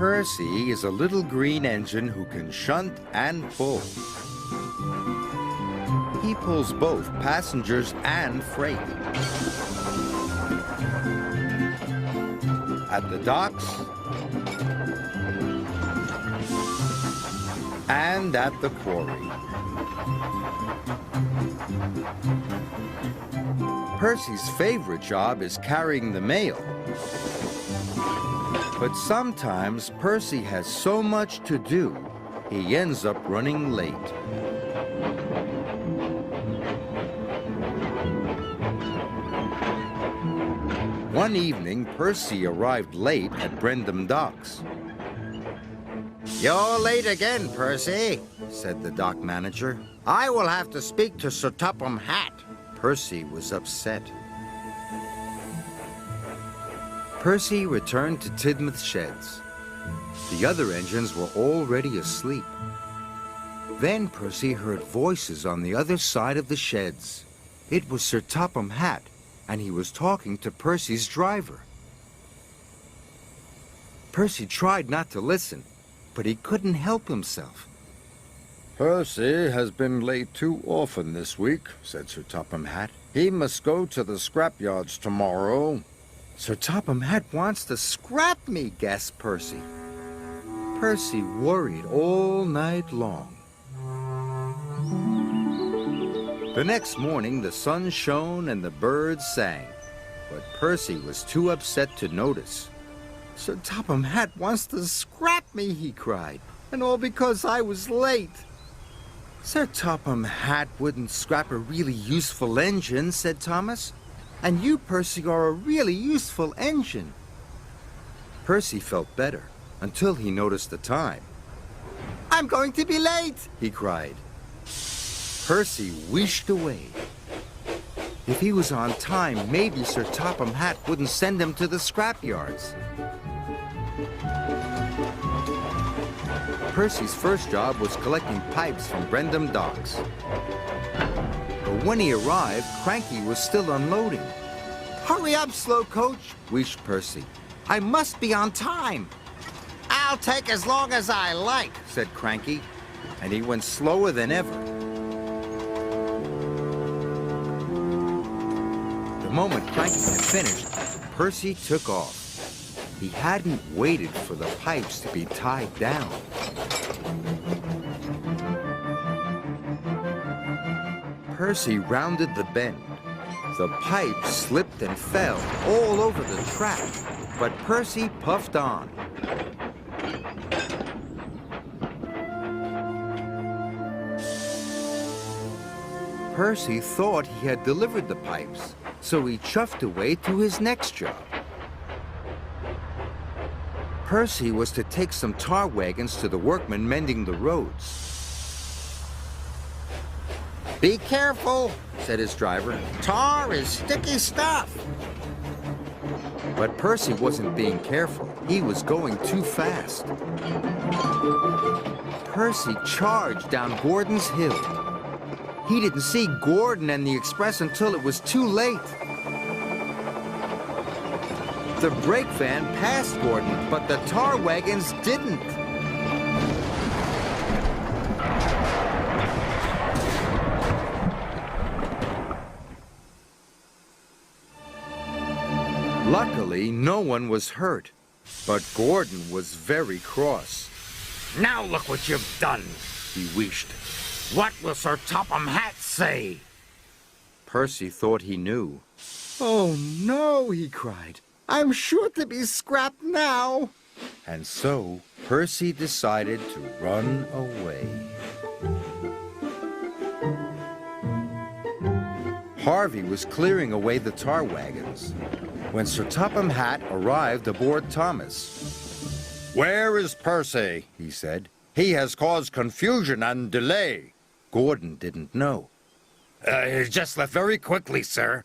Percy is a little green engine who can shunt and pull. He pulls both passengers and freight. At the docks and at the quarry. Percy's favorite job is carrying the mail. But sometimes Percy has so much to do, he ends up running late. One evening, Percy arrived late at Brendam Docks. You're late again, Percy, said the dock manager. I will have to speak to Sir Topham Hatt. Percy was upset. Percy returned to Tidmouth Sheds. The other engines were already asleep. Then Percy heard voices on the other side of the sheds. It was Sir Topham Hatt, and he was talking to Percy's driver. Percy tried not to listen, but he couldn't help himself. Percy has been late too often this week, said Sir Topham Hatt. He must go to the scrapyards tomorrow. Sir Topham Hatt wants to scrap me, gasped Percy. Percy worried all night long. The next morning, the sun shone and the birds sang, but Percy was too upset to notice. Sir Topham Hatt wants to scrap me, he cried, and all because I was late. Sir Topham Hatt wouldn't scrap a really useful engine, said Thomas. And you, Percy, are a really useful engine. Percy felt better until he noticed the time. I'm going to be late, he cried. Percy wheeshed away. If he was on time, maybe Sir Topham Hatt wouldn't send him to the scrapyards. Percy's first job was collecting pipes from Brendam Docks. But when he arrived, Cranky was still unloading. Hurry up, slow coach, wheezed Percy. I must be on time. I'll take as long as I like, said Cranky, and he went slower than ever. The moment Cranky had finished, Percy took off. He hadn't waited for the pipes to be tied down. Percy rounded the bend. The pipe slipped and fell all over the track, but Percy puffed on. Percy thought he had delivered the pipes, so he chuffed away to his next job. Percy was to take some tar wagons to the workmen mending the roads. Be careful, said his driver. Tar is sticky stuff. But Percy wasn't being careful. He was going too fast. Percy charged down Gordon's Hill. He didn't see Gordon and the express until it was too late. The brake van passed Gordon, but the tar wagons didn't. Luckily, no one was hurt, but Gordon was very cross. Now look what you've done, he wheezed. What will Sir Topham Hatt say? Percy thought he knew. Oh no, he cried. I'm sure to be scrapped now. And so, Percy decided to run away. Harvey was clearing away the tar wagons when Sir Topham Hatt arrived aboard Thomas. Where is Percy? He said. He has caused confusion and delay. Gordon didn't know. He just left very quickly, sir.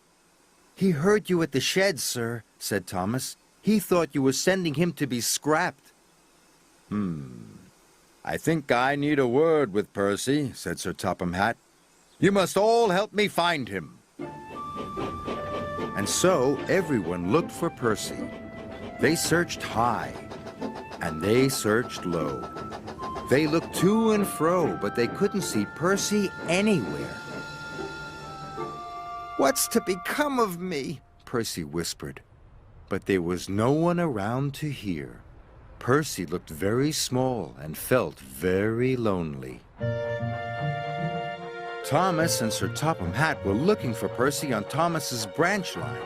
He heard you at the shed, sir, said Thomas. He thought you were sending him to be scrapped. I think I need a word with Percy, said Sir Topham Hatt. You must all help me find him. And so everyone looked for Percy. They searched high and they searched low. They looked to and fro, but they couldn't see Percy anywhere. "What's to become of me?" Percy whispered. But there was no one around to hear. Percy looked very small and felt very lonely. Thomas and Sir Topham Hatt were looking for Percy on Thomas's branch line.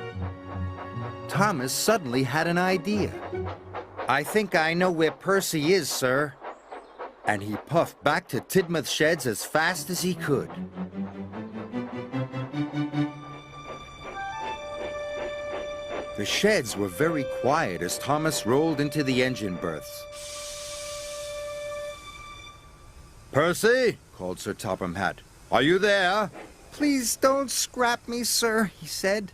Thomas suddenly had an idea. I think I know where Percy is, sir. And he puffed back to Tidmouth Sheds as fast as he could. The sheds were very quiet as Thomas rolled into the engine berths. Percy, called Sir Topham Hatt. Are you there? "Please don't scrap me, sir," he said.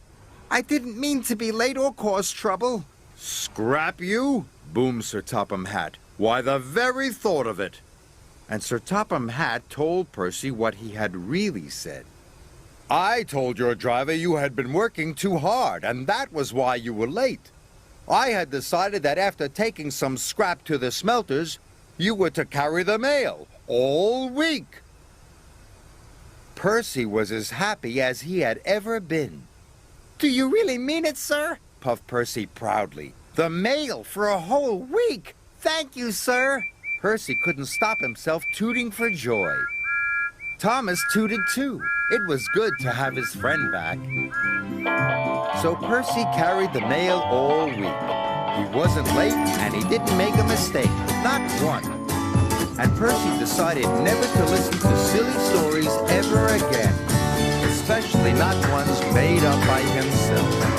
"I didn't mean to be late or cause trouble." Scrap you? Boomed Sir Topham Hatt. Why, the very thought of it. And Sir Topham Hatt told Percy what he had really said. I told your driver you had been working too hard, and that was why you were late. I had decided that after taking some scrap to the smelters, you were to carry the mail all week. Percy was as happy as he had ever been. Do you really mean it, sir? Puffed Percy proudly. The mail for a whole week. Thank you, sir. Percy couldn't stop himself tooting for joy. Thomas tooted too. It was good to have his friend back. So Percy carried the mail all week. He wasn't late and he didn't make a mistake, not one. And Percy decided never to listen to silly stories ever again, especially not ones made up by himself.